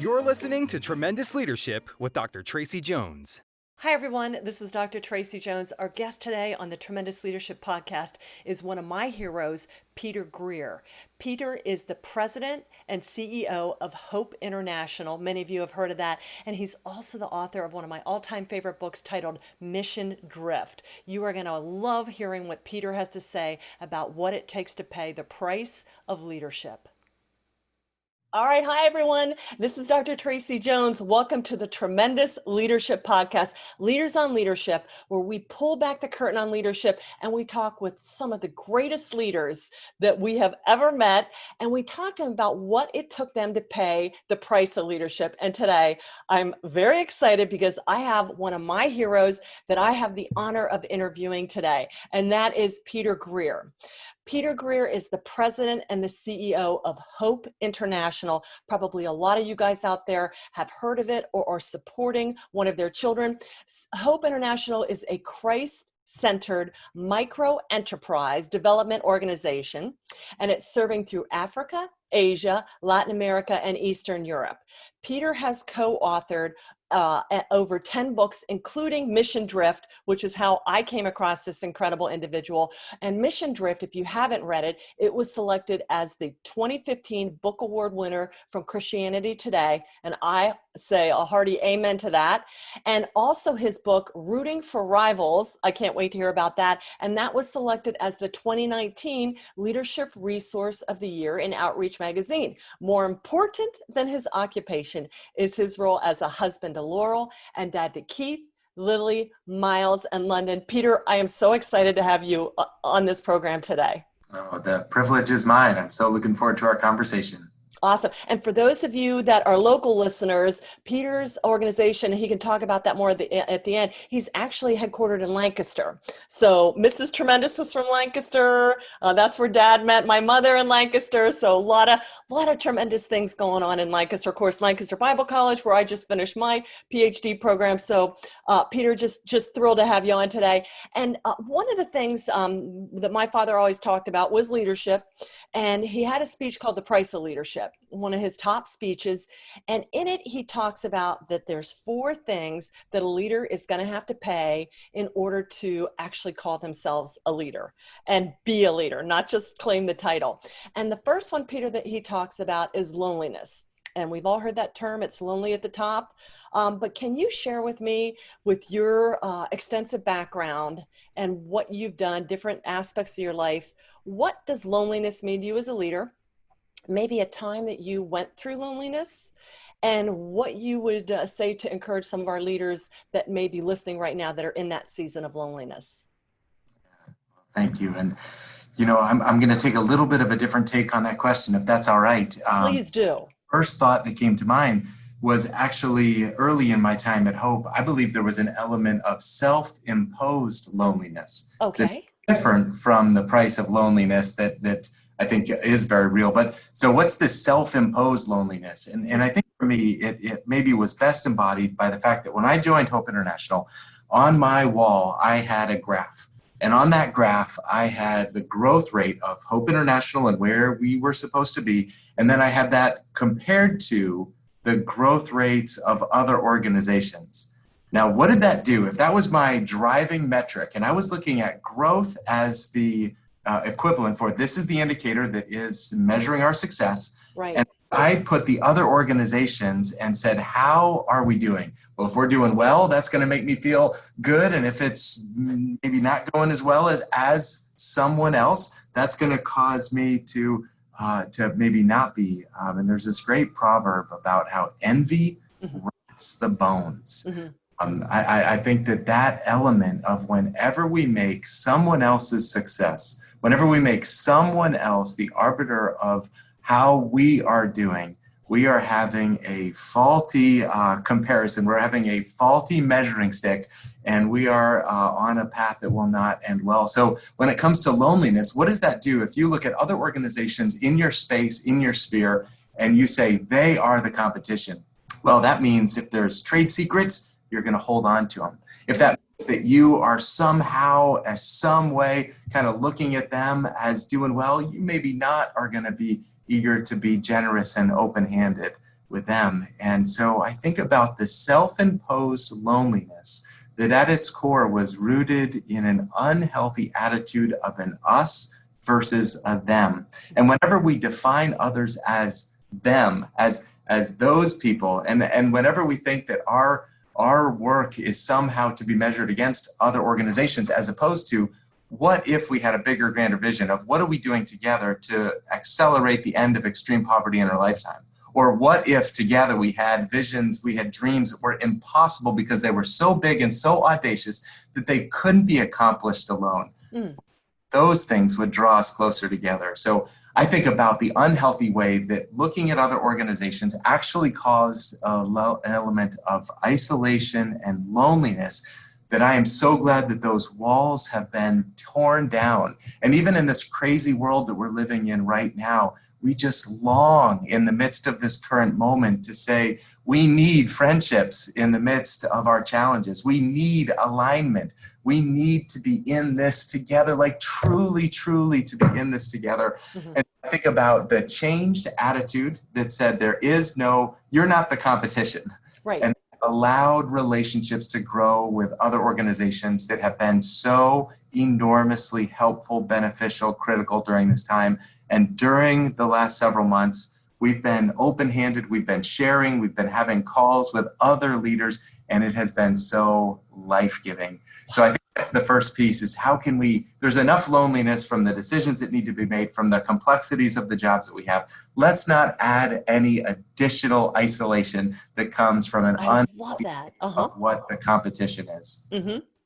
You're listening to Tremendous Leadership with Dr. Tracey Jones. Hi, everyone. This is Dr. Tracey Jones. Our guest today on the Tremendous Leadership Podcast is one of my heroes, Peter Greer. Peter is the president and CEO of Hope International. Many of you have heard of that. And he's also the author of one of my all-time favorite books titled Mission Drift. You are going to love hearing what Peter has to say about what it takes to pay the price of leadership. All right. Hi, everyone. This is Dr. Tracey Jones. Welcome to the Tremendous Leadership Podcast, Leaders on Leadership, where we pull back the curtain on leadership and we talk with some of the greatest leaders that we have ever met. And we talk to them about what it took them to pay the price of leadership. And today I'm very excited because I have one of my heroes that I have the honor of interviewing today, and that is Peter Greer. Peter Greer is the president and the CEO of Hope International. Probably a lot of you guys out there have heard of it or are supporting one of their children. Hope International is a Christ-centered micro-enterprise development organization, and it's serving through Africa, Asia, Latin America, and Eastern Europe. Peter has co-authored over 10 books, including Mission Drift, which is how I came across this incredible individual. And Mission Drift, if you haven't read it, it was selected as the 2015 Book Award winner from Christianity Today. And I say a hearty amen to that. And also his book, Rooting for Rivals. I can't wait to hear about that. And that was selected as the 2019 Leadership Resource of the Year in Outreach Magazine. More important than his occupation is his role as a husband to Laurel and dad to Keith, Lily, Miles, and London. Peter, I am so excited to have you on this program today. Oh, the privilege is mine. I'm so looking forward to our conversation. Awesome. And for those of you that are local listeners, Peter's organization, he can talk about that more at the end. He's actually headquartered in Lancaster. So Mrs. Tremendous was from Lancaster. That's where Dad met my mother in Lancaster. So a lot of tremendous things going on in Lancaster. Of course, Lancaster Bible College, where I just finished my PhD program. So Peter, just thrilled to have you on today. And one of the things that my father always talked about was leadership. And he had a speech called The Price of Leadership, one of his top speeches. And in it, he talks about that there's 4 things that a leader is going to have to pay in order to actually call themselves a leader and be a leader, not just claim the title. And the first one, Peter, that he talks about is loneliness. And we've all heard that term, it's lonely at the top. But can you share with me, with your extensive background and what you've done, different aspects of your life, what does loneliness mean to you as a leader? Maybe a time that you went through loneliness, and what you would say to encourage some of our leaders that may be listening right now that are in that season of loneliness. Thank you. And, you know, I'm going to take a little bit of a different take on that question, if that's all right. Please do. First thought that came to mind was actually early in my time at Hope. I believe there was an element of self-imposed loneliness. Okay. That's different from the price of loneliness that I think is very real. But so what's this self-imposed loneliness? And I think for me, it maybe was best embodied by the fact that when I joined Hope International, on my wall, I had a graph. And on that graph, I had the growth rate of Hope International and where we were supposed to be. And then I had that compared to the growth rates of other organizations. Now, what did that do? If that was my driving metric, and I was looking at growth as the equivalent for this is the indicator that is measuring our success. Right. And I put the other organizations and said, how are we doing? Well, if we're doing well, that's going to make me feel good. And if it's maybe not going as well as someone else, that's going to cause me to maybe not be. And there's this great proverb about how envy rots the bones. I think that element of whenever we make someone else's success, whenever we make someone else the arbiter of how we are doing, we are having a faulty comparison. We're having a faulty measuring stick, and we are on a path that will not end well. So when it comes to loneliness, what does that do? If you look at other organizations in your space, in your sphere, and you say they are the competition, well, that means if there's trade secrets, you're going to hold on to them. If that means that you are somehow, as some way, kind of looking at them as doing well, you maybe not are going to be eager to be generous and open-handed with them. And so I think about the self-imposed loneliness that at its core was rooted in an unhealthy attitude of an us versus a them. And whenever we define others as them, as those people, and whenever we think that our work is somehow to be measured against other organizations, as opposed to what if we had a bigger, grander vision of what are we doing together to accelerate the end of extreme poverty in our lifetime? Or what if together we had visions, we had dreams that were impossible because they were so big and so audacious that they couldn't be accomplished alone. Those things would draw us closer together. So I think about the unhealthy way that looking at other organizations actually cause an element of isolation and loneliness, that I am so glad that those walls have been torn down. And even in this crazy world that we're living in right now, we just long in the midst of this current moment to say, we need friendships in the midst of our challenges. We need alignment. We need to be in this together, like truly, truly to be in this together. And I think about the changed attitude that said you're not the competition. Right. And allowed relationships to grow with other organizations that have been so enormously helpful, beneficial, critical during this time. And during the last several months, we've been open-handed, we've been sharing, we've been having calls with other leaders, and it has been so life-giving. So I think that's the first piece, is how can there's enough loneliness from the decisions that need to be made, from the complexities of the jobs that we have. Let's not add any additional isolation that comes from an I love that. of what the competition is.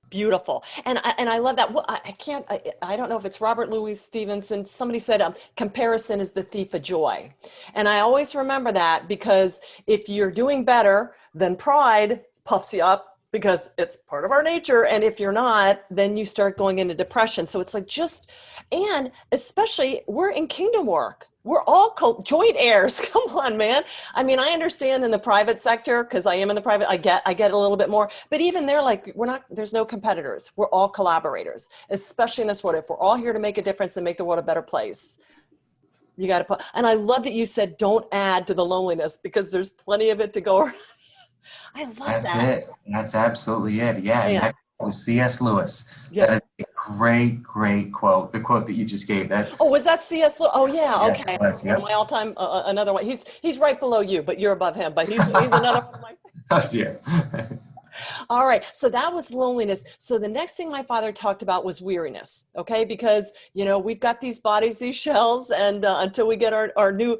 Beautiful. And I love that. Well, I don't know if it's Robert Louis Stevenson. Somebody said comparison is the thief of joy. And I always remember that, because if you're doing better, then pride puffs you up, because it's part of our nature. And if you're not, then you start going into depression. So it's like and especially we're in kingdom work. We're all joint heirs. Come on, man. I mean, I understand in the private sector, because I am in the private, I get a little bit more, but even there, like, there's no competitors. We're all collaborators, especially in this world. If we're all here to make a difference and make the world a better place, you got to and I love that you said, don't add to the loneliness, because there's plenty of it to go around. I love that. That's it. That's absolutely it. Yeah. And that was C.S. Lewis. Yeah. That is a great, great quote. The quote that you just gave. Was that C.S. Lewis? Oh, yeah. Yes, Okay. Lewis, One of my all-time, another one. He's right below you, but you're above him. But he's another one of my. Oh, dear. All right. So that was loneliness. So the next thing my father talked about was weariness. Okay. Because, we've got these bodies, these shells, and until we get our new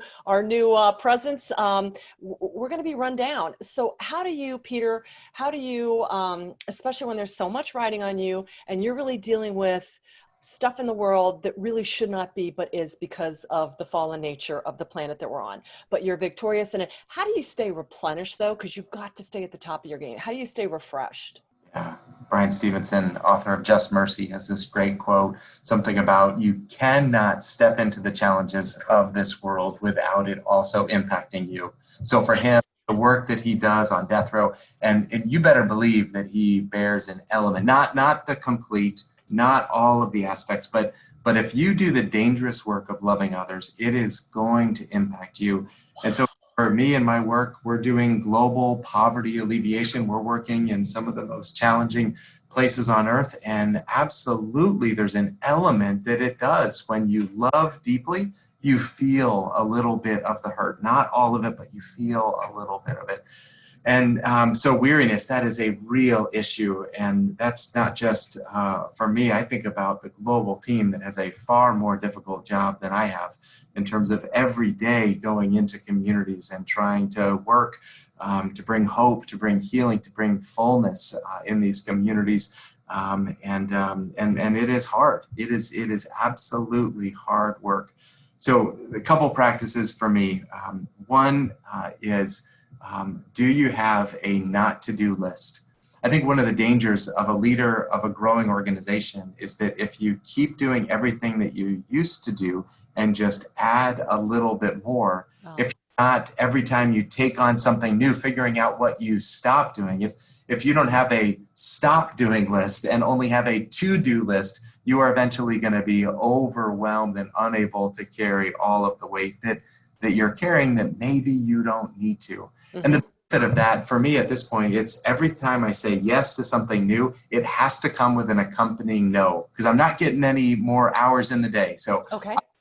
presence, we're going to be run down. So how do you, Peter, especially when there's so much riding on you and you're really dealing with stuff in the world that really should not be, but is because of the fallen nature of the planet that we're on, but you're victorious in it. How do you stay replenished, though? Because you've got to stay at the top of your game. How do you stay refreshed? Brian Stevenson, author of Just Mercy, has this great quote, something about you cannot step into the challenges of this world without it also impacting you. So for him, the work that he does on death row, and you better believe that he bears an element, not the complete, not all of the aspects, but if you do the dangerous work of loving others, it is going to impact you. And so for me and my work, we're doing global poverty alleviation. We're working in some of the most challenging places on earth. And absolutely, there's an element that it does. When you love deeply, you feel a little bit of the hurt, not all of it, but you feel a little bit of it. And so weariness, that is a real issue. And that's not just for me. I think about the global team that has a far more difficult job than I have in terms of every day going into communities and trying to work to bring hope, to bring healing, to bring fullness in these communities. And it is hard. It is absolutely hard work. So a couple practices for me. One is, do you have a not to do list? I think one of the dangers of a leader of a growing organization is that if you keep doing everything that you used to do and just add a little bit more, if not every time you take on something new, figuring out what you stop doing, if you don't have a stop doing list and only have a to-do list, you are eventually going to be overwhelmed and unable to carry all of the weight that that you're carrying that maybe you don't need to. And the benefit of that for me at this point, it's every time I say yes to something new, it has to come with an accompanying no, because I'm not getting any more hours in the day. So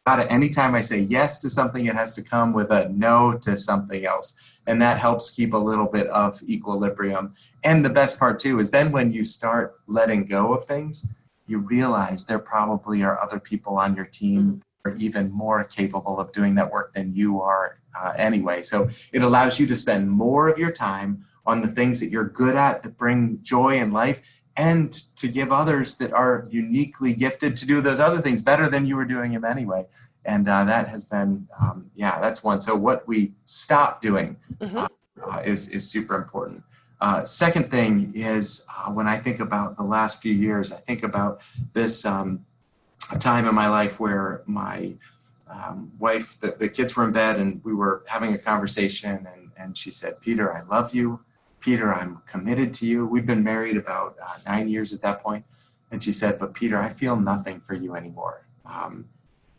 anytime I say yes to something, it has to come with a no to something else. And that helps keep a little bit of equilibrium. And the best part too is then when you start letting go of things, you realize there probably are other people on your team who are even more capable of doing that work than you are anyway. So it allows you to spend more of your time on the things that you're good at that bring joy in life, and to give others that are uniquely gifted to do those other things better than you were doing them anyway. And that has been, that's one. So what we stop doing is super important. Second thing is when I think about the last few years, I think about this time in my life where my wife, the kids were in bed and we were having a conversation, and she said, "Peter, I love you. Peter, I'm committed to you." We've been married about 9 years at that point. And she said, "But Peter, I feel nothing for you anymore."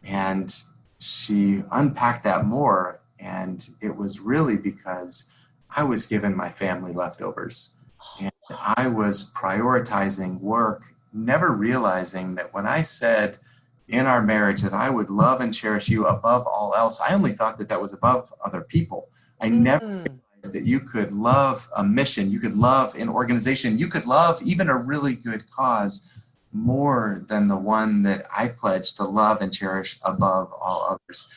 And she unpacked that more. And it was really because I was given my family leftovers. And I was prioritizing work, never realizing that when I said in our marriage that I would love and cherish you above all else, I only thought that that was above other people. I never realized that you could love a mission, you could love an organization, you could love even a really good cause more than the one that I pledged to love and cherish above all others.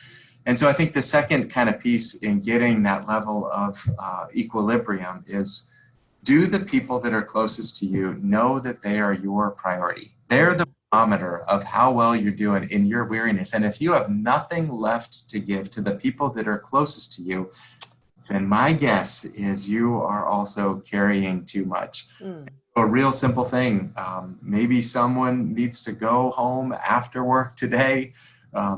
And so I think the second kind of piece in getting that level of equilibrium is, do the people that are closest to you know that they are your priority? They're the barometer of how well you're doing in your weariness. And if you have nothing left to give to the people that are closest to you, then my guess is you are also carrying too much. A real simple thing. Maybe someone needs to go home after work today.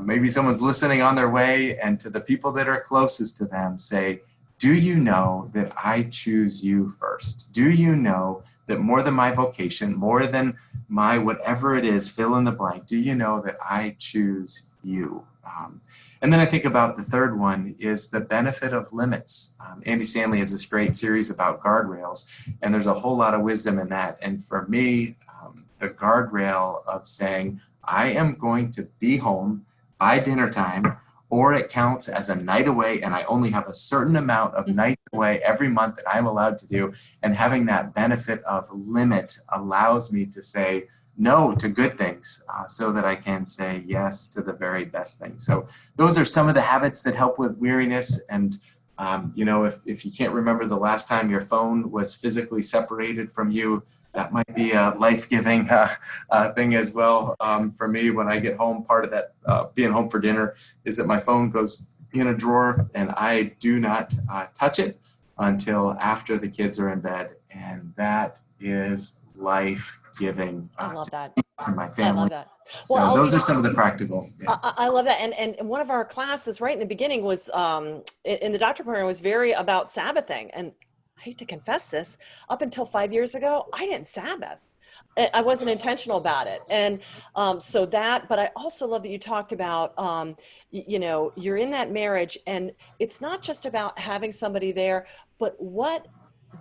Maybe someone's listening on their way, and to the people that are closest to them, say, "Do you know that I choose you first? Do you know that more than my vocation, more than my whatever it is, fill in the blank, do you know that I choose you?" And then I think about the third one is the benefit of limits. Andy Stanley has this great series about guardrails, and there's a whole lot of wisdom in that. And for me, the guardrail of saying, I am going to be home by dinner time, or it counts as a night away, and I only have a certain amount of nights away every month that I'm allowed to do. And having that benefit of limit allows me to say no to good things so that I can say yes to the very best things. So those are some of the habits that help with weariness. And if you can't remember the last time your phone was physically separated from you, that might be a life-giving thing as well. For me, when I get home, part of that being home for dinner is that my phone goes in a drawer and I do not touch it until after the kids are in bed. And that is life-giving I love that. to my family. I love that. So those are some of the practical. Yeah. I love that. And one of our classes right in the beginning was in the doctor program was very about Sabbathing. And I hate to confess this, up until 5 years ago, I didn't Sabbath. I wasn't intentional about it. And but I also love that you talked about, you're in that marriage, and it's not just about having somebody there, but what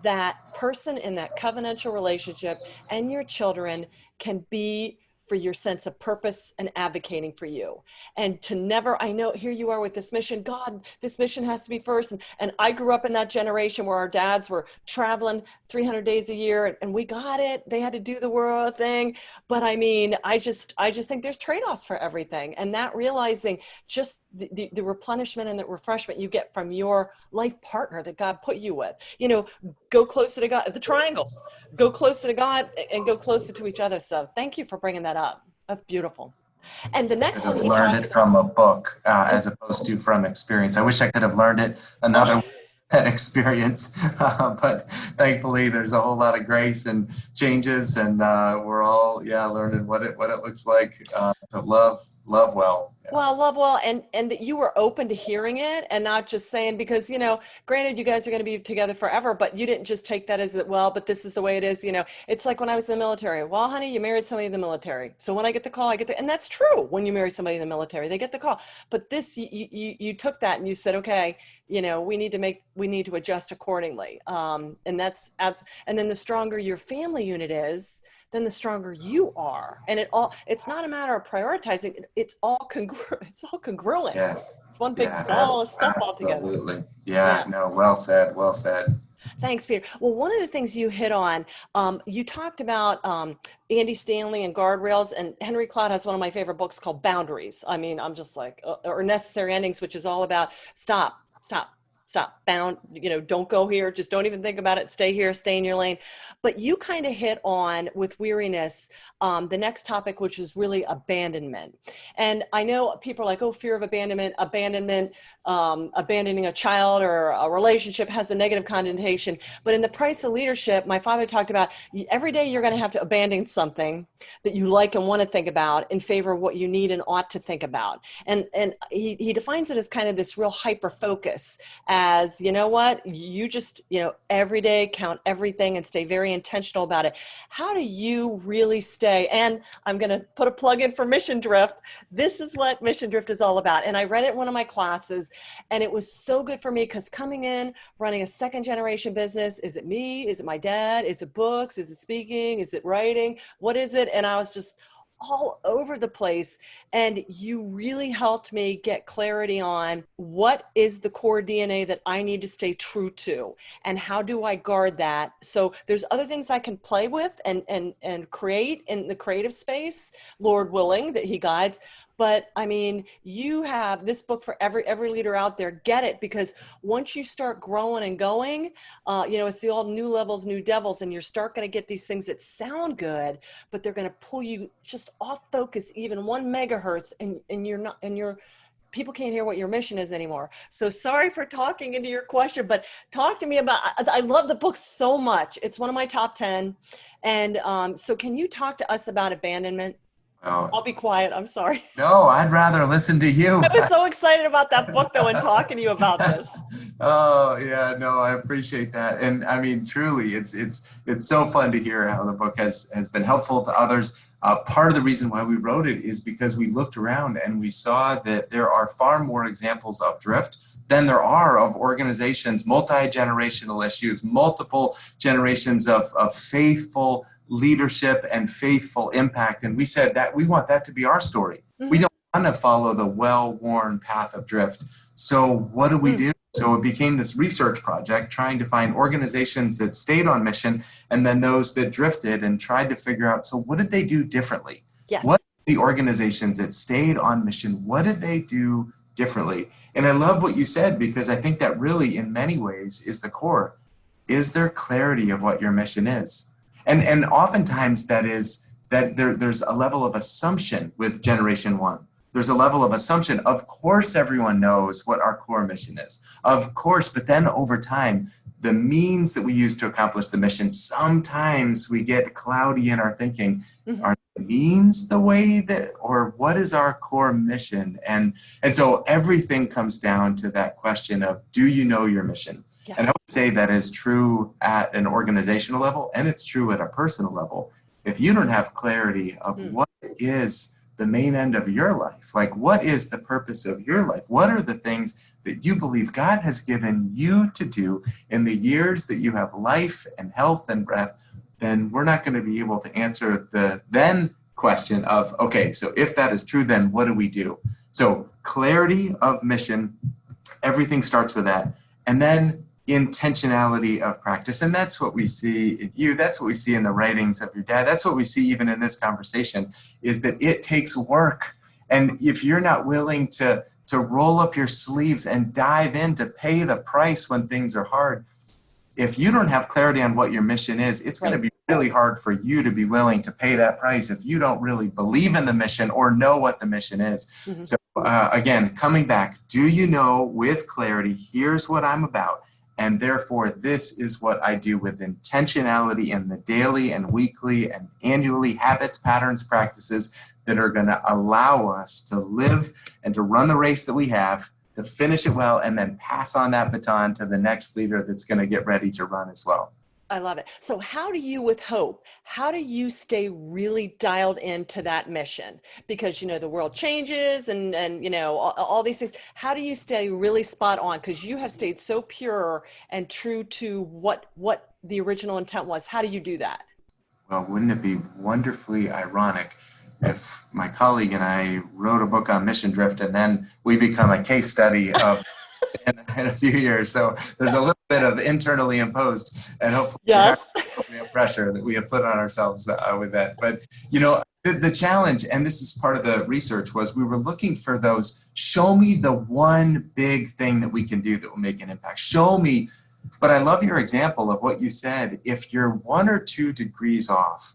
that person in that covenantal relationship and your children can be for your sense of purpose and advocating for you. And to never, I know here you are with this mission, God, this mission has to be first. And I grew up in that generation where our dads were traveling 300 days a year, and we got it. They had to do the world thing. But I mean, I just think there's trade-offs for everything. And that realizing just the replenishment and the refreshment you get from your life partner that God put you with, go closer to God, the triangle, go closer to God and go closer to each other. So thank you for bringing that up. That's beautiful. And the next one, I learned it from a book as opposed to from experience. I wish I could have learned it another way than experience, but thankfully there's a whole lot of grace and changes, and we're all learning what it looks like to love well. Yeah. Well, love well, and that you were open to hearing it and not just saying because granted you guys are going to be together forever, but you didn't just take that as well. But this is the way it is. It's like when I was in the military. Well, honey, you married somebody in the military, so when I get the call, I get the, and that's true. When you marry somebody in the military, they get the call. But this, you took that and you said, okay, we need to adjust accordingly. And that's and then the stronger your family unit is, then the stronger you are. And it's not a matter of prioritizing. It's all congruent. Yes. It's one big Yeah, ball of stuff all together. absolutely. Yeah, no, well said, well said. Thanks, Peter. Well, one of the things you hit on, you talked about Andy Stanley and guardrails, and Henry Cloud has one of my favorite books called Boundaries. I mean, I'm just like, or Necessary Endings, which is all about stop, bound, don't go here. Just don't even think about it. Stay here, stay in your lane. But you kind of hit on with Weariness, the next topic, which is really abandonment. And I know people are like, oh, fear of abandonment, abandoning a child or a relationship has a negative connotation. But in The Price of Leadership, my father talked about every day you're going to have to abandon something that you like and want to think about in favor of what you need and ought to think about. And he defines it as kind of this real hyper focus as, you just, every day count everything and stay very intentional about it. How do you really stay? And I'm going to put a plug in for Mission Drift. This is what Mission Drift is all about. And I read it in one of my classes, and it was so good for me because coming in, running a second generation business, is it me? Is it my dad? Is it books? Is it speaking? Is it writing? What is it? And I was just all over the place. And you really helped me get clarity on what is the core DNA that I need to stay true to, and how do I guard that? So there's other things I can play with and create in the creative space, Lord willing, that he guides. But I mean, you have this book for every leader out there. Get it, because once you start growing and going, it's the old new levels, new devils, and you're start going to get these things that sound good, but they're going to pull you just off focus, even 1 megahertz, and you're not, and you're people can't hear what your mission is anymore. So sorry for talking into your question, but talk to me about, I love the book so much. It's one of my top 10. And so can you talk to us about abandonment? Oh, I'll be quiet. I'm sorry. no, I'd rather listen to you. I was so excited about that book though and talking to you about this. Oh yeah, no, I appreciate that. And I mean, truly, it's so fun to hear how the book has been helpful to others. Part of the reason why we wrote it is because we looked around and we saw that there are far more examples of drift than there are of organizations, multi-generational issues, multiple generations of faithful leadership and faithful impact. And we said that we want that to be our story. Mm-hmm. We don't want to follow the well-worn path of drift. So what do we do? So it became this research project trying to find organizations that stayed on mission and then those that drifted, and tried to figure out, so what did they do differently? Yes. What the organizations that stayed on mission, what did they do differently? And I love what you said, because I think that really in many ways is the core. Is there clarity of what your mission is? And oftentimes that is that there's a level of assumption with generation one. There's a level of assumption. Of course, everyone knows what our core mission is. Of course, but then over time, the means that we use to accomplish the mission, sometimes we get cloudy in our thinking. Mm-hmm. Are the means the way that, or what is our core mission? And so everything comes down to that question of, do you know your mission? Yeah. And I would say that is true at an organizational level, and it's true at a personal level. If you don't have clarity of what is the main end of your life, like what is the purpose of your life? What are the things that you believe God has given you to do in the years that you have life and health and breath? Then we're not going to be able to answer the then question of, okay, so if that is true, then what do we do? So clarity of mission, everything starts with that. And then intentionality of practice. And that's what we see in you. That's what we see in the writings of your dad. That's what we see even in this conversation, is that it takes work. And if you're not willing to roll up your sleeves and dive in to pay the price when things are hard, if you don't have clarity on what your mission is, it's going to be really hard for you to be willing to pay that price if you don't really believe in the mission or know what the mission is. Mm-hmm. So again, coming back, do you know with clarity, here's what I'm about, And therefore, this is what I do with intentionality in the daily and weekly and annually habits, patterns, practices that are going to allow us to live and to run the race that we have, to finish it well, and then pass on that baton to the next leader that's going to get ready to run as well. I love it. So how do you, with Hope, how do you stay really dialed into that mission? Because, the world changes and all these things. How do you stay really spot on? Because you have stayed so pure and true to what the original intent was. How do you do that? Well, wouldn't it be wonderfully ironic if my colleague and I wrote a book on mission drift and then we become a case study of in a few years? So there's a little bit of internally imposed and hopefully yes. pressure that we have put on ourselves with that. But, the challenge, and this is part of the research, was we were looking for those, show me the one big thing that we can do that will make an impact. Show me. But I love your example of what you said. If you're 1 or 2 degrees off,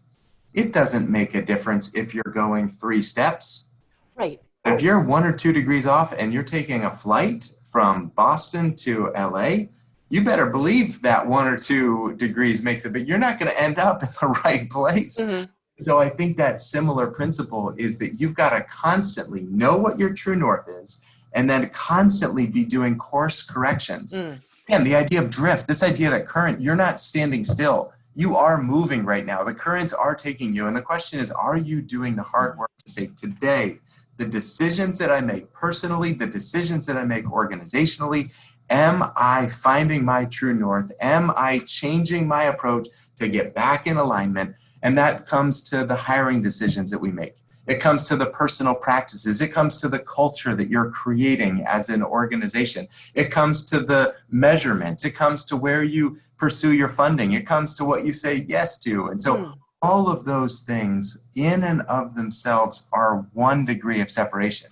it doesn't make a difference if you're going 3 steps. Right. If you're 1 or 2 degrees off and you're taking a flight from Boston to LA, you better believe that 1 or 2 degrees makes it, but you're not going to end up in the right place. Mm-hmm. So I think that similar principle is that you've got to constantly know what your true north is and then constantly be doing course corrections. Again, the idea of drift, this idea that current, you're not standing still. You are moving right now. The currents are taking you. And the question is, are you doing the hard work to say, today, the decisions that I make personally, the decisions that I make organizationally, am I finding my true north? Am I changing my approach to get back in alignment? And that comes to the hiring decisions that we make. It comes to the personal practices. It comes to the culture that you're creating as an organization. It comes to the measurements. It comes to where you pursue your funding. It comes to what you say yes to. And so all of those things in and of themselves are 1 degree of separation.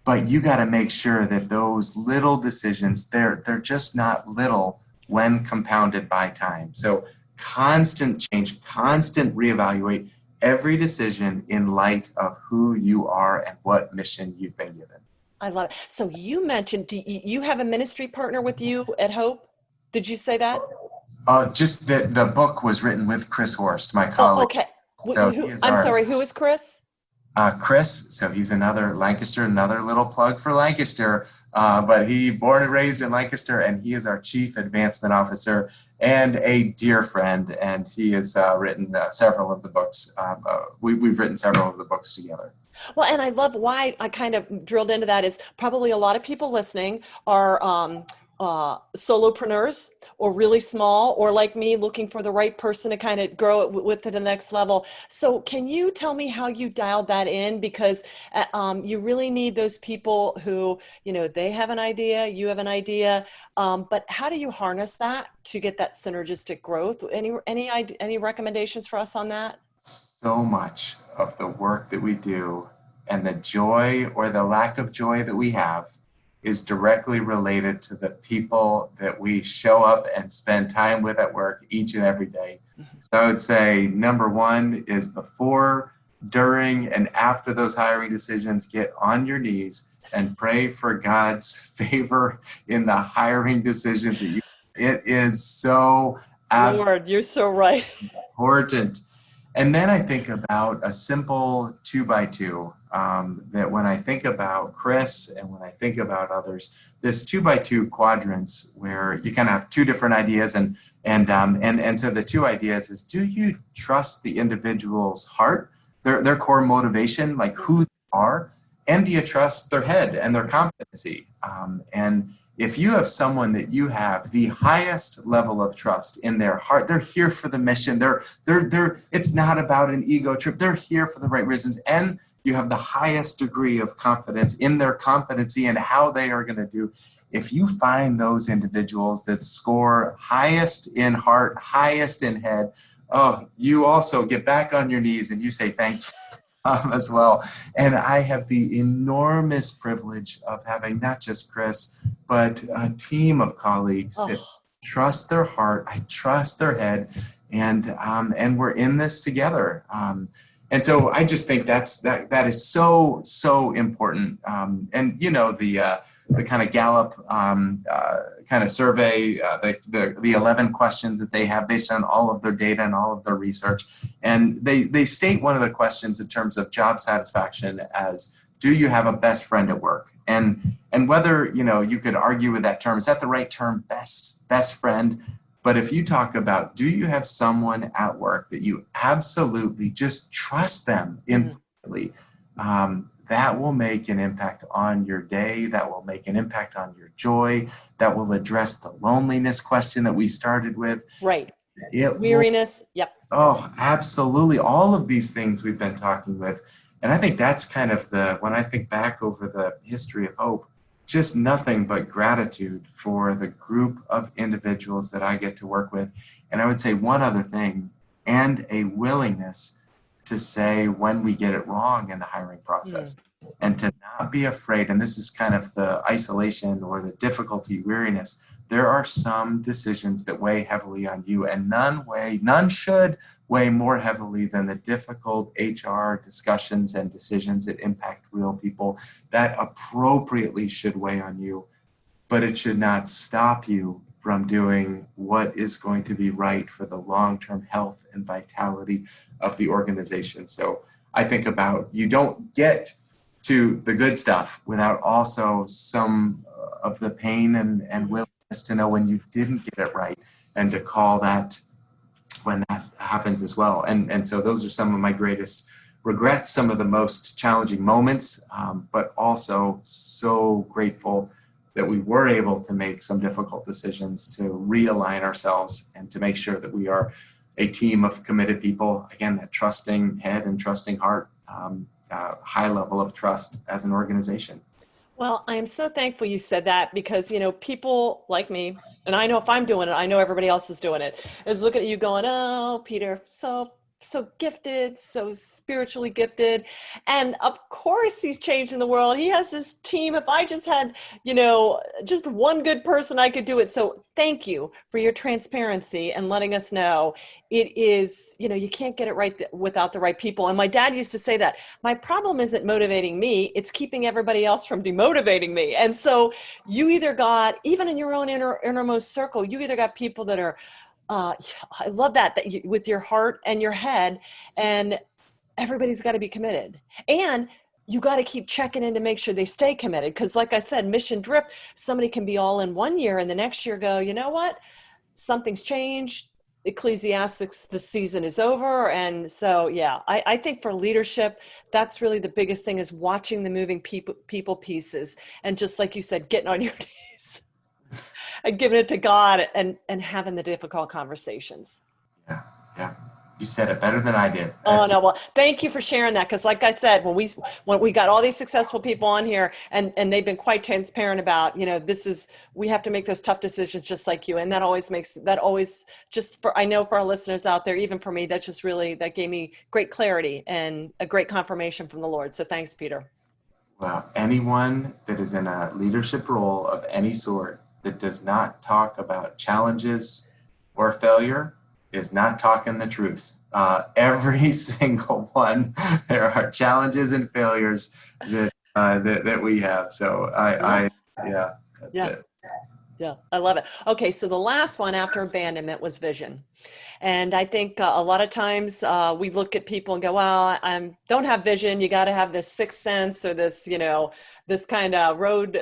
But you got to make sure that those little decisions, they're just not little when compounded by time. So constant change, constant reevaluate every decision in light of who you are and what mission you've been given. I love it. So you mentioned, do you have a ministry partner with you at Hope? Did you say that? Just that the book was written with Chris Horst, my colleague. Oh, okay. So sorry, who is Chris? Chris, so he's another Lancaster, another little plug for Lancaster, but he born and raised in Lancaster, and he is our Chief Advancement Officer and a dear friend, and he has written several of the books. We've written several of the books together. Well, and I love why I kind of drilled into that is probably a lot of people listening are solopreneurs or really small, or like me, looking for the right person to kind of grow it with to the next level. So can you tell me how you dialed that in? Because you really need those people who, they have an idea, you have an idea, but how do you harness that to get that synergistic growth? Any recommendations for us on that? So much of the work that we do and the joy or the lack of joy that we have is directly related to the people that we show up and spend time with at work each and every day. So I would say number 1 is before, during, and after those hiring decisions, get on your knees and pray for God's favor in the hiring decisions. It is so Lord, you're so right. important. And then I think about a simple 2x2, that when I think about Chris and when I think about others, this 2x2 quadrants where you kind of have 2 different ideas. And so the 2 ideas is, do you trust the individual's heart, their core motivation, like who they are? And do you trust their head and their competency? And if you have someone that you have the highest level of trust in their heart, they're here for the mission. It's not about an ego trip. They're here for the right reasons. And you have the highest degree of confidence in their competency and how they are going to do. If you find those individuals that score highest in heart, highest in head, you also get back on your knees and you say thank you. As well. And I have the enormous privilege of having not just Chris, but a team of colleagues that trust their heart, I trust their head, and we're in this together. And so I just think that is so important. And the kind of Gallup kind of survey, the 11 questions that they have based on all of their data and all of their research. And they state one of the questions in terms of job satisfaction as, do you have a best friend at work? And whether, you could argue with that term, is that the right term, best friend? But if you talk about, do you have someone at work that you absolutely just trust them implicitly, that will make an impact on your day, that will make an impact on your joy, that will address the loneliness question that we started with. Right. Weariness. Yep. Oh, absolutely. All of these things we've been talking with. And I think that's kind of when I think back over the history of Hope, just nothing but gratitude for the group of individuals that I get to work with. And I would say one other thing, and a willingness to say when we get it wrong in the hiring process, and to not be afraid. And this is kind of the isolation or the difficulty, weariness. There are some decisions that weigh heavily on you, and none should weigh more heavily than the difficult HR discussions and decisions that impact real people. That appropriately should weigh on you, but it should not stop you from doing what is going to be right for the long-term health and vitality of the organization. So I think about, you don't get to the good stuff without also some of the pain and willingness to know when you didn't get it right, and to call that when that happens as well. And so those are some of my greatest regrets, some of the most challenging moments, but also so grateful that we were able to make some difficult decisions to realign ourselves and to make sure that we are a team of committed people. Again, that trusting head and trusting heart, high level of trust as an organization. Well, I am so thankful you said that, because, people like me, and I know if I'm doing it, I know everybody else is doing it, is looking at you going, oh, Peter, so gifted, so spiritually gifted. And of course he's changing the world. He has this team. If I just had, just one good person, I could do it. So thank you for your transparency and letting us know it is, you can't get it right without the right people. And my dad used to say that my problem isn't motivating me, it's keeping everybody else from demotivating me. And so you either got, even in your own innermost circle, you either got people that are, I love that you, with your heart and your head, and everybody's got to be committed, and you got to keep checking in to make sure they stay committed. Because like I said, mission drift, somebody can be all in one year and the next year go, you know what, something's changed. Ecclesiastics, the season is over. And so, yeah, I think for leadership, that's really the biggest thing, is watching the moving people pieces. And just like you said, getting on your knees and giving it to God, and having the difficult conversations. Yeah. You said it better than I did. Oh, no. Well, thank you for sharing that. Because like I said, when we got all these successful people on here, and they've been quite transparent about, we have to make those tough decisions just like you. And that always I know for our listeners out there, even for me, that gave me great clarity and a great confirmation from the Lord. So thanks, Peter. Well, anyone that is in a leadership role of any sort that does not talk about challenges or failure is not talking the truth. Every single one, there are challenges and failures that we have. So Yeah, I love it. Okay, so the last one after abandonment was vision. And I think a lot of times we look at people and go, well, I don't have vision. You got to have this sixth sense, or this, this kind of road,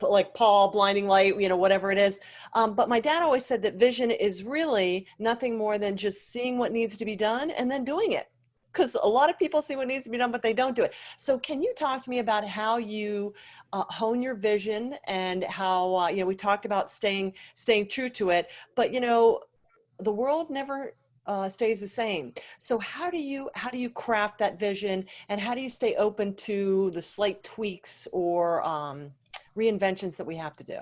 like Paul, blinding light, whatever it is. But my dad always said that vision is really nothing more than just seeing what needs to be done and then doing it. Because a lot of people see what needs to be done, but they don't do it. So can you talk to me about how you hone your vision, and how, we talked about staying true to it, but, the world never stays the same. So how do you craft that vision, and how do you stay open to the slight tweaks or reinventions that we have to do?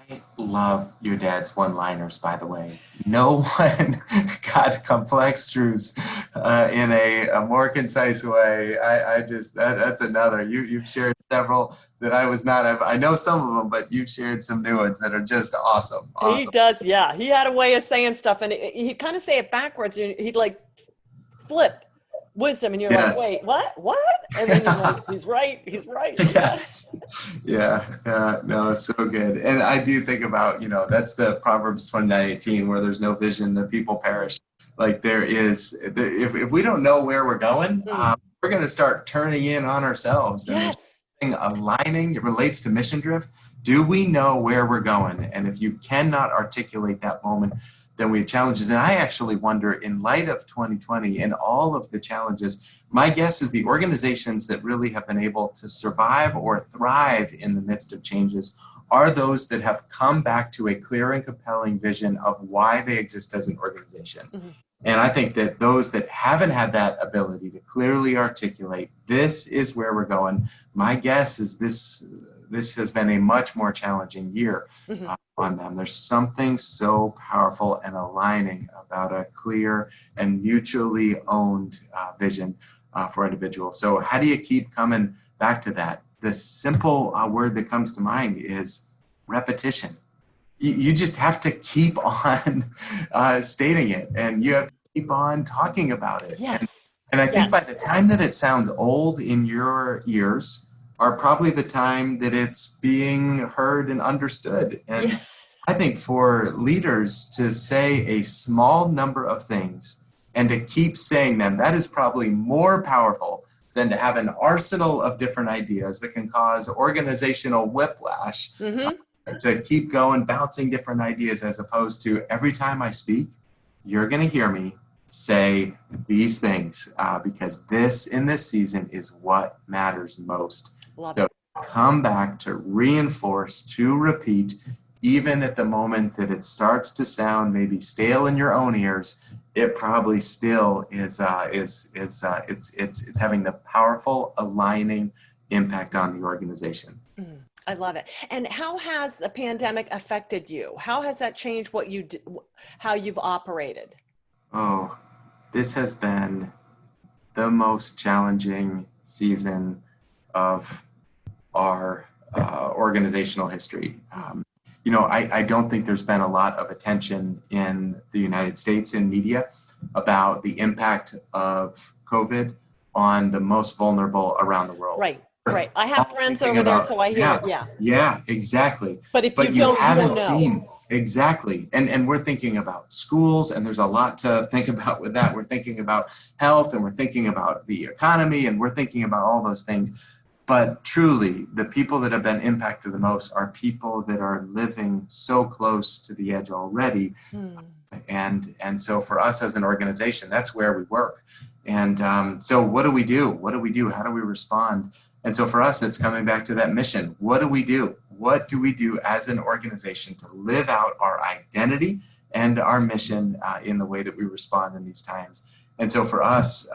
I love your dad's one-liners, by the way. No one got complex truths in a more concise way. That's another. You've shared several that I was not. I know some of them, but you've shared some new ones that are just awesome. He does, yeah. He had a way of saying stuff, and he'd kind of say it backwards. He'd like flip wisdom, and you're like, Yes. wait, what? And then you're like, he's right. Yes. Yeah. No, so good. And I do think about, that's the Proverbs 29:18, where there's no vision, the people perish. Like there is, if we don't know where we're going, we're going to start turning in on ourselves. And there's Yes. something aligning. It relates to mission drift. Do we know where we're going? And if you cannot articulate that moment, then we have challenges. And I actually wonder, in light of 2020 and all of the challenges, my guess is the organizations that really have been able to survive or thrive in the midst of changes are those that have come back to a clear and compelling vision of why they exist as an organization. And I think that those that haven't had that ability to clearly articulate, this is where we're going, my guess is this has been a much more challenging year on them. There's something so powerful and aligning about a clear and mutually owned vision for individuals. So how do you keep coming back to that? The simple word that comes to mind is repetition. You just have to keep on stating it, and you have to keep on talking about it. Yes. And I think by the time that it sounds old in your ears are probably the time that it's being heard and understood. And I think for leaders to say a small number of things and to keep saying them, that is probably more powerful than to have an arsenal of different ideas that can cause organizational whiplash. To keep going, bouncing different ideas, as opposed to every time I speak, you're going to hear me say these things because this in this season is what matters most. So come back to reinforce, to repeat, even at the moment that it starts to sound maybe stale in your own ears, it probably still is it's having the powerful aligning impact on the organization. I love it. And how has the pandemic affected you? How has that changed what you do, how you've operated? Oh, this has been the most challenging season of our organizational history. I don't think there's been a lot of attention in the United States in media about the impact of COVID on the most vulnerable around the world. Right. I have friends over there, so I hear it. Yeah, exactly. But if you don't, haven't seen exactly, and we're thinking about schools, and there's a lot to think about with that. We're thinking about health, and we're thinking about the economy, and we're thinking about all those things. But truly, the people that have been impacted the most are people that are living so close to the edge already. And so for us as an organization, that's where we work. And so what do we do? How do we respond? And so for us, it's coming back to that mission. What do we do? What do we do as an organization to live out our identity and our mission in the way that we respond in these times? And so for us,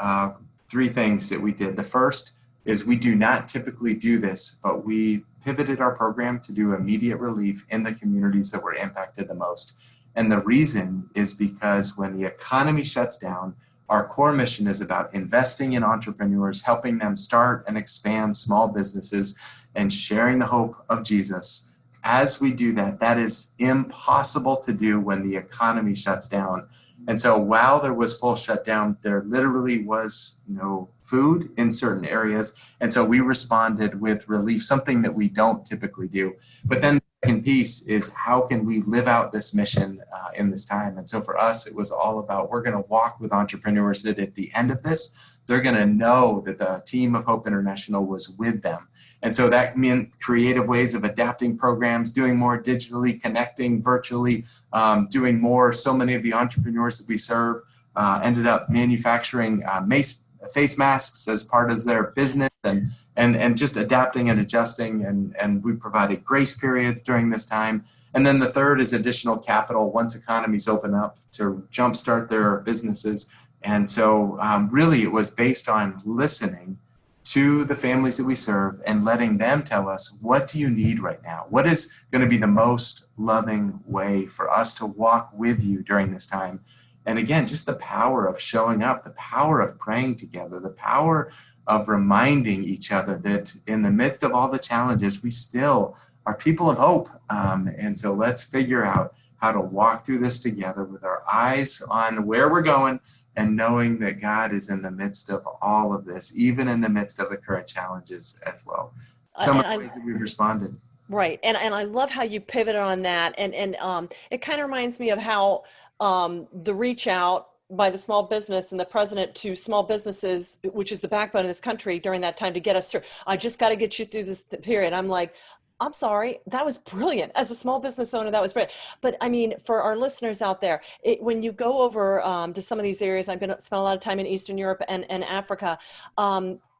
three things that we did. The first is we do not typically do this, but we pivoted our program to do immediate relief in the communities that were impacted the most. And the reason is because when the economy shuts down, our core mission is about investing in entrepreneurs, helping them start and expand small businesses, and sharing the hope of Jesus. As we do that, that is impossible to do when the economy shuts down. And so while there was full shutdown, there literally was no food in certain areas. And so we responded with relief, something that we don't typically do. But then the second piece is, how can we live out this mission in this time? And so for us, it was all about, we're going to walk with entrepreneurs that at the end of this, they're going to know that the team of Hope International was with them. And so that meant creative ways of adapting programs, doing more digitally, connecting virtually, doing more. So many of the entrepreneurs that we serve ended up manufacturing face masks as part of their business, and just adapting and adjusting. And we provided grace periods during this time. And then the third is additional capital once economies open up to jumpstart their businesses. And so really it was based on listening to the families that we serve and letting them tell us, what do you need right now? What is going to be the most loving way for us to walk with you during this time? And again, just the power of showing up, the power of praying together, the power of reminding each other that in the midst of all the challenges, we still are people of hope. And so let's figure out how to walk through this together with our eyes on where we're going, and knowing that God is in the midst of all of this, even in the midst of the current challenges as well. Some of And the ways that we've responded. right. And I love how you pivoted on that. And it kind of reminds me of how the reach out by the small business and the president to small businesses, which is the backbone of this country during that time to get us through. I just got to get you through this period. I'm like, I'm sorry, that was brilliant. As a small business owner, that was brilliant. But I mean, for our listeners out there, when you go over to some of these areas, I've spent a lot of time in Eastern Europe and Africa.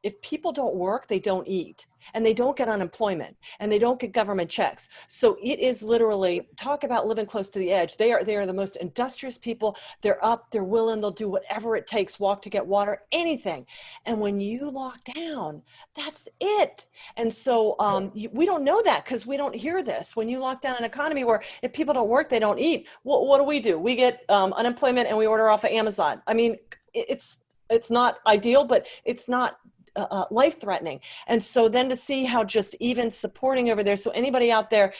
If people don't work, they don't eat, and they don't get unemployment, and they don't get government checks. So it is literally, talk about living close to the edge. They are the most industrious people. They're up, they're willing, they'll do whatever it takes, walk to get water, anything. And when you lock down, that's it. And so we don't know that because we don't hear this. When you lock down an economy where if people don't work, they don't eat. Well, what do? We get unemployment and we order off of Amazon. I mean, it's not ideal, but it's not life-threatening. And so then to see how just even supporting over there, so anybody out there,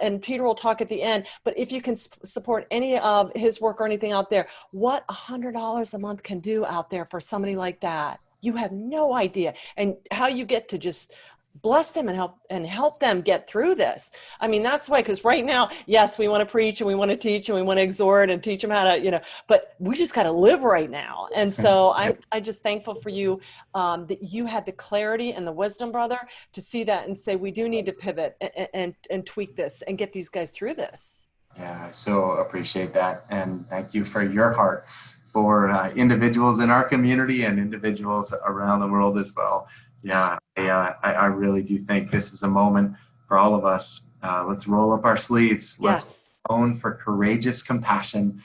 and Peter will talk at the end, but if you can support any of his work or anything out there, what $100 a month can do out there for somebody like that, you have no idea. And how you get to just bless them and help them get through this. I mean, that's why, because right now, yes, we want to preach and we want to teach and we want to exhort and teach them how to, but we just got to live right now. And so I'm just thankful for you that you had the clarity and the wisdom, brother, to see that and say, we do need to pivot and tweak this and get these guys through this. Yeah, I so appreciate that. And thank you for your heart for individuals in our community and individuals around the world as well. Yeah, I really do think this is a moment for all of us. Let's roll up our sleeves. Let's own for courageous compassion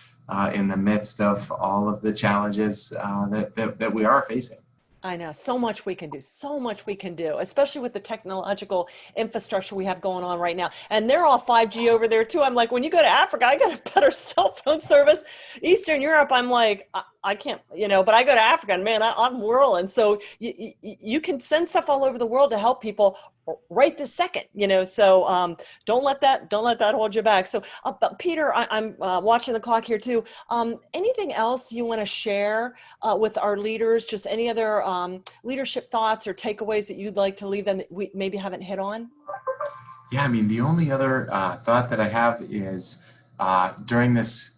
in the midst of all of the challenges that we are facing. I know, so much we can do, especially with the technological infrastructure we have going on right now. And they're all 5G over there too. I'm like, when you go to Africa, I got a better cell phone service. Eastern Europe, I'm like, I can't, but I go to Africa and man, I'm whirling. So you can send stuff all over the world to help people right this second, so don't let that hold you back. So but Peter, I'm watching the clock here too. Anything else you want to share with our leaders, just any other leadership thoughts or takeaways that you'd like to leave them that we maybe haven't hit on? Yeah, I mean, the only other thought that I have is during this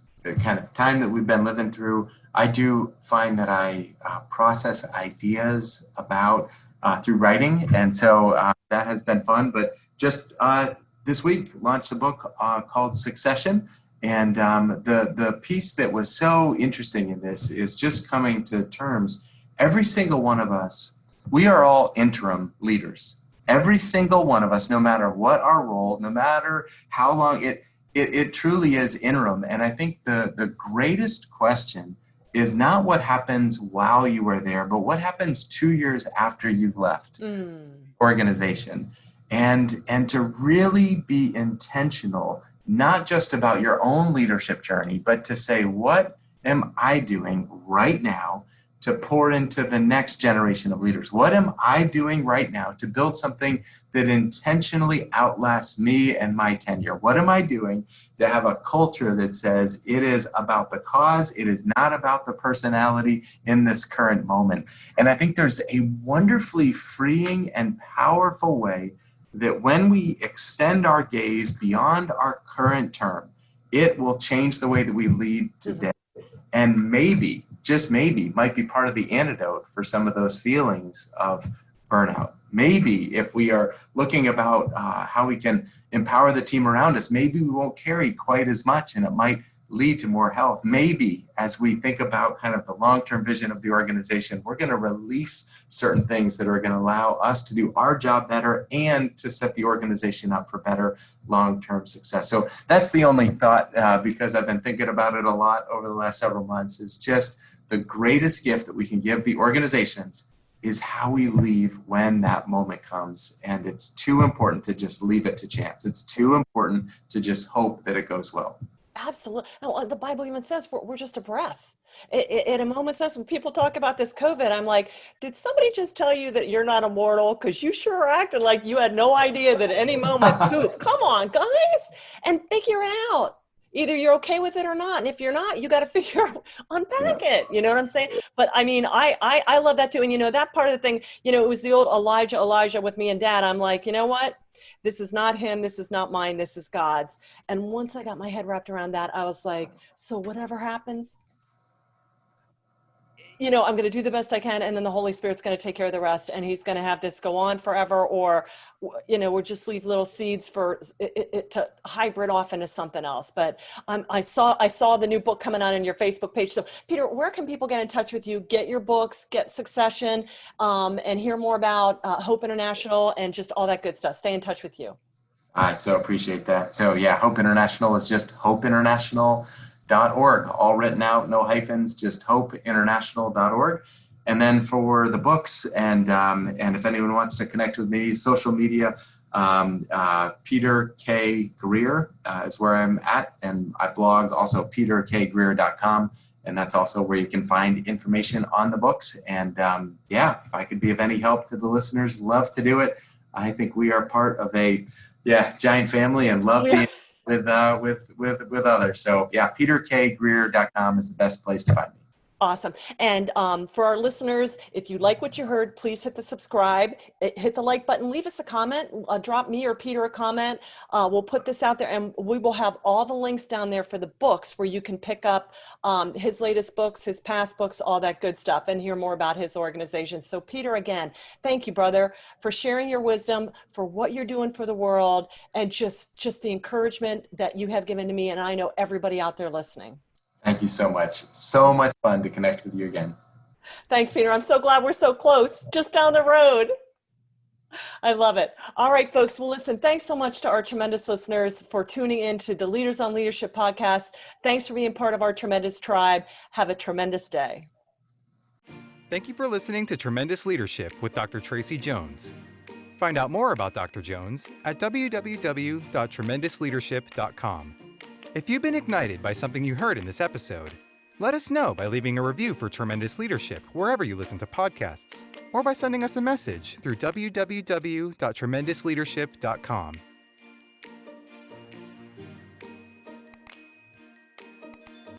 kind of time that we've been living through, I do find that I process ideas about through writing. And so that has been fun. But just this week, launched a book called Succession. And the piece that was so interesting in this is just coming to terms. Every single one of us, we are all interim leaders. Every single one of us, no matter what our role, no matter how long, it truly is interim. And I think the greatest question is not what happens while you are there, but what happens 2 years after you've left organization. And to really be intentional, not just about your own leadership journey, but to say, what am I doing right now to pour into the next generation of leaders? What am I doing right now to build something that intentionally outlasts me and my tenure? What am I doing to have a culture that says it is about the cause, it is not about the personality in this current moment? And I think there's a wonderfully freeing and powerful way that when we extend our gaze beyond our current term, it will change the way that we lead today. And maybe, just maybe, might be part of the antidote for some of those feelings of burnout. Maybe if we are looking about how we can empower the team around us, maybe we won't carry quite as much and it might lead to more health. Maybe as we think about kind of the long-term vision of the organization, we're going to release certain things that are going to allow us to do our job better and to set the organization up for better long-term success. So that's the only thought, because I've been thinking about it a lot over the last several months, is just the greatest gift that we can give the organizations is how we leave when that moment comes. And it's too important to just leave it to chance. It's too important to just hope that it goes well. Absolutely. No, the Bible even says we're just a breath. At a moment's notice, when people talk about this COVID, I'm like, did somebody just tell you that you're not immortal? Because you sure acted like you had no idea that at any moment, poop. Come on, guys, and figure it out. Either you're okay with it or not. And if you're not, you got to figure out, unpack it. You know what I'm saying? But I mean, I love that too. And that part of the thing, it was the old Elijah with me and Dad. I'm like, you know what? This is not him. This is not mine. This is God's. And once I got my head wrapped around that, I was like, so whatever happens, I'm going to do the best I can. And then the Holy Spirit's going to take care of the rest. And he's going to have this go on forever, or, we'll just leave little seeds for it to hybrid off into something else. But I saw the new book coming out on your Facebook page. So Peter, where can people get in touch with you, get your books, get Succession, and hear more about Hope International and just all that good stuff? Stay in touch with you. I so appreciate that. So yeah, Hope International is just hopeinternational.org, all written out, no hyphens, just hopeinternational.org. And then for the books, and if anyone wants to connect with me, social media, Peter K. Greer is where I'm at, and I blog also peterkgreer.com, and that's also where you can find information on the books. And if I could be of any help to the listeners, love to do it. I think we are part of a giant family, and love being with others. So peterkgreer.com is the best place to find me. Awesome. And for our listeners, if you like what you heard, please hit the subscribe, hit the like button, leave us a comment, drop me or Peter a comment. We'll put this out there, and we will have all the links down there for the books where you can pick up his latest books, his past books, all that good stuff, and hear more about his organization. So Peter, again, thank you, brother, for sharing your wisdom, for what you're doing for the world, and just the encouragement that you have given to me, and I know everybody out there listening. Thank you so much. So much fun to connect with you again. Thanks, Peter. I'm so glad we're so close, just down the road. I love it. All right, folks. Well, listen, thanks so much to our tremendous listeners for tuning in to the Leaders on Leadership podcast. Thanks for being part of our tremendous tribe. Have a tremendous day. Thank you for listening to Tremendous Leadership with Dr. Tracey Jones. Find out more about Dr. Jones at www.tremendousleadership.com. If you've been ignited by something you heard in this episode, let us know by leaving a review for Tremendous Leadership wherever you listen to podcasts, or by sending us a message through www.tremendousleadership.com.